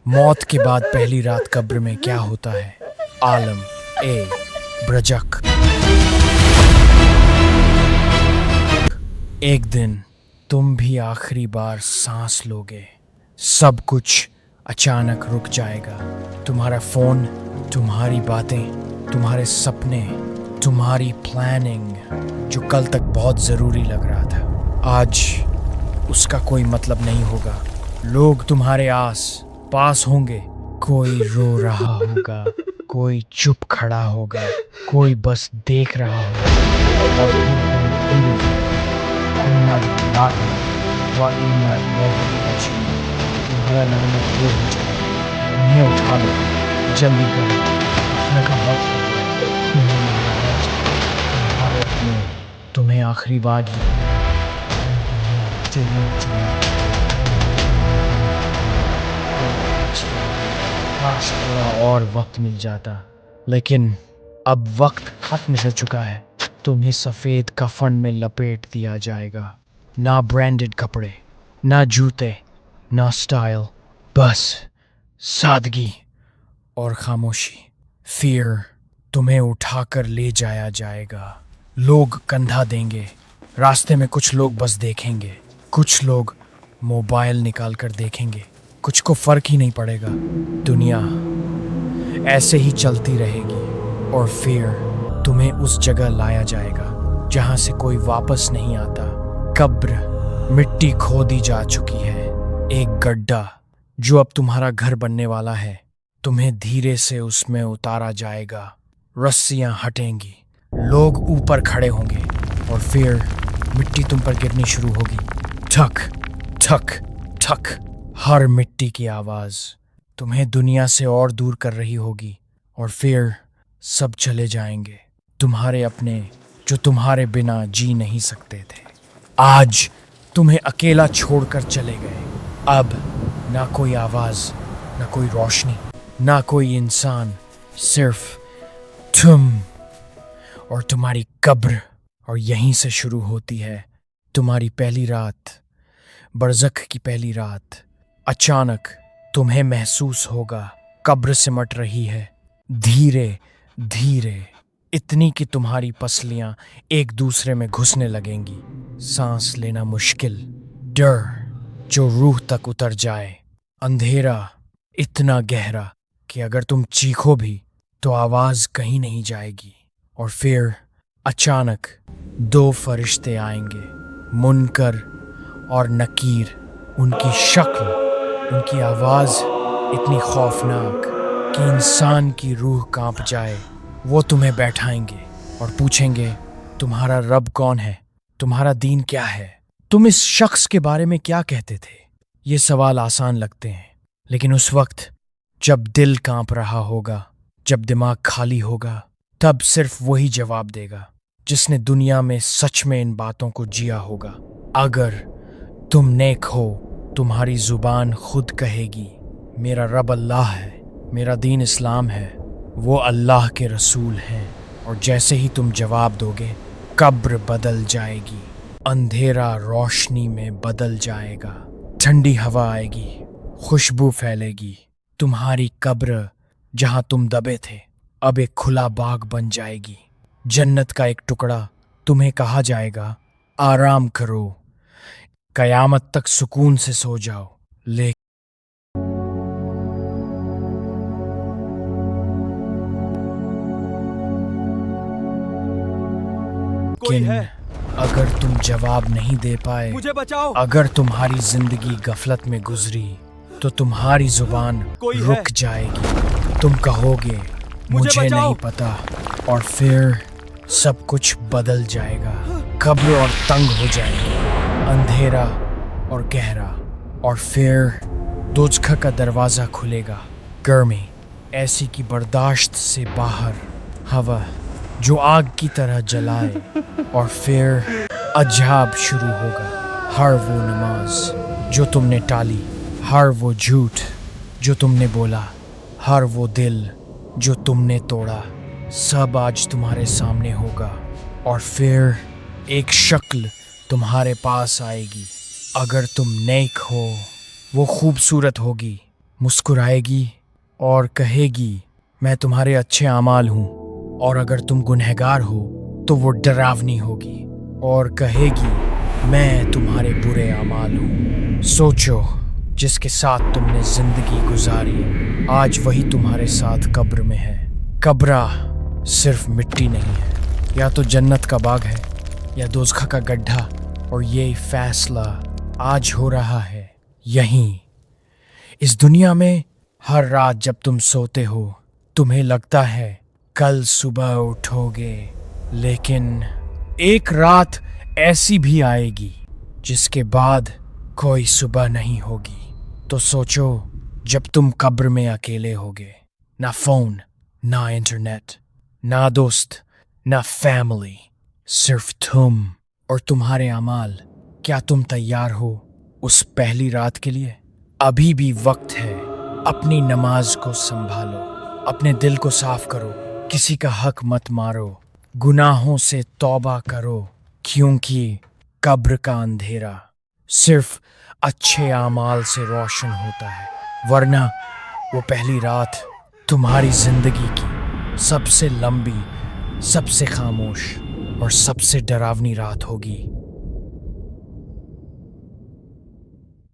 मौत के बाद पहली रात कब्र में क्या होता है? आलम ए ब्रजक। एक दिन तुम भी आखिरी बार सांस लोगे। सब कुछ अचानक रुक जाएगा। तुम्हारा फोन, तुम्हारी बातें, तुम्हारे सपने, तुम्हारी प्लानिंग जो कल तक बहुत ज़रूरी लग रहा था, आज उसका कोई मतलब नहीं होगा। लोग तुम्हारे आस पास होंगे, कोई रो रहा होगा, कोई चुप खड़ा होगा, कोई बस देख रहा होगा। और तुम्हारा नाम वो हो जाए। उन्हें उठा लो, जल्दी करो, तुम्हें आखिरी बार थोड़ा और वक्त मिल जाता, लेकिन अब वक्त खत्म हो चुका है। तुम्हें सफ़ेद कफन में लपेट दिया जाएगा। ना ब्रांडेड कपड़े, ना जूते, ना स्टाइल, बस सादगी और खामोशी। फिर तुम्हें उठाकर ले जाया जाएगा। लोग कंधा देंगे। रास्ते में कुछ लोग बस देखेंगे, कुछ लोग मोबाइल निकाल कर देखेंगे, कुछ को फर्क ही नहीं पड़ेगा। दुनिया ऐसे ही चलती रहेगी और फिर तुम्हें उस जगह लाया जाएगा जहां से कोई वापस नहीं आता। कब्र मिट्टी खोदी जा चुकी है, एक गड्ढा जो अब तुम्हारा घर बनने वाला है। तुम्हें धीरे से उसमें उतारा जाएगा। रस्सियां हटेंगी, लोग ऊपर खड़े होंगे और फिर मिट्टी तुम पर गिरनी शुरू होगी। ठक ठक ठक, हर मिट्टी की आवाज तुम्हें दुनिया से और दूर कर रही होगी। और फिर सब चले जाएंगे, तुम्हारे अपने जो तुम्हारे बिना जी नहीं सकते थे, आज तुम्हें अकेला छोड़कर चले गए। अब ना कोई आवाज, ना कोई रोशनी, ना कोई इंसान, सिर्फ तुम और तुम्हारी कब्र। और यहीं से शुरू होती है तुम्हारी पहली रात, बरज़ख की पहली रात। अचानक तुम्हें महसूस होगा कब्र सिमट रही है, धीरे धीरे, इतनी कि तुम्हारी पसलियां एक दूसरे में घुसने लगेंगी। सांस लेना मुश्किल, डर जो रूह तक उतर जाए, अंधेरा इतना गहरा कि अगर तुम चीखो भी तो आवाज कहीं नहीं जाएगी। और फिर अचानक दो फरिश्ते आएंगे, मुनकर और नकीर। उनकी शक्ल, उनकी आवाज इतनी खौफनाक कि इंसान की रूह कांप जाए। वो तुम्हें बैठाएंगे और पूछेंगे, तुम्हारा रब कौन है? तुम्हारा दीन क्या है? तुम इस शख्स के बारे में क्या कहते थे? ये सवाल आसान लगते हैं, लेकिन उस वक्त जब दिल कांप रहा होगा, जब दिमाग खाली होगा, तब सिर्फ वही जवाब देगा जिसने दुनिया में सच में इन बातों को जिया होगा। अगर तुम नेक हो, तुम्हारी जुबान खुद कहेगी, मेरा रब अल्लाह है, मेरा दीन इस्लाम है, वो अल्लाह के रसूल हैं। और जैसे ही तुम जवाब दोगे, कब्र बदल जाएगी, अंधेरा रोशनी में बदल जाएगा, ठंडी हवा आएगी, खुशबू फैलेगी। तुम्हारी कब्र जहां तुम दबे थे अब एक खुला बाग बन जाएगी, जन्नत का एक टुकड़ा। तुम्हें कहा जाएगा, आराम करो, कयामत तक सुकून से सो जाओ। लेकिन अगर तुम जवाब नहीं दे पाए, मुझे बचाओ। अगर तुम्हारी जिंदगी गफलत में गुजरी, तो तुम्हारी जुबान रुक जाएगी। तुम कहोगे, मुझे नहीं पता, और फिर सब कुछ बदल जाएगा। कब्र और तंग हो जाएगी, अंधेरा और गहरा। और फिर दोज़ख का दरवाज़ा खुलेगा। गर्मी ऐसी कि बर्दाश्त से बाहर, हवा जो आग की तरह जलाए। और फिर अजाब शुरू होगा। हर वो नमाज जो तुमने टाली, हर वो झूठ जो तुमने बोला, हर वो दिल जो तुमने तोड़ा, सब आज तुम्हारे सामने होगा। और फिर एक शक्ल तुम्हारे पास आएगी। अगर तुम नेक हो, वो खूबसूरत होगी, مسکرائے گی اور کہے گی میں تمہارے اچھے اعمال ہوں، اور اگر تم گنہگار ہو تو وہ ڈراونی ہوگی اور کہے گی میں تمہارے برے اعمال ہوں۔ سوچو، جس کے ساتھ تم نے زندگی گزاری آج وہی تمہارے ساتھ قبر میں ہے۔ قبرہ صرف مٹی نہیں ہے، یا تو جنت کا باغ ہے یا دوزخ کا گڈھا، اور یہ فیصلہ آج ہو رہا ہے یہیں۔ اس دنیا میں ہر رات جب تم سوتے ہو تمہیں لگتا ہے کل صبح اٹھو گے، لیکن ایک رات ایسی بھی آئے گی جس کے بعد کوئی صبح نہیں ہوگی۔ تو سوچو، جب تم قبر میں اکیلے ہوگے، نہ فون، نہ انٹرنیٹ، نہ دوست، نہ فیملی، صرف تم اور تمہارے اعمال، کیا تم تیار ہو اس پہلی رات کے لیے؟ ابھی بھی وقت ہے، اپنی نماز کو سنبھالو، اپنے دل کو صاف کرو، کسی کا حق مت مارو، گناہوں سے توبہ کرو، کیونکہ قبر کا اندھیرا صرف اچھے اعمال سے روشن ہوتا ہے، ورنہ وہ پہلی رات تمہاری زندگی کی سب سے لمبی، سب سے خاموش اور سب سے ڈراونی رات ہوگی۔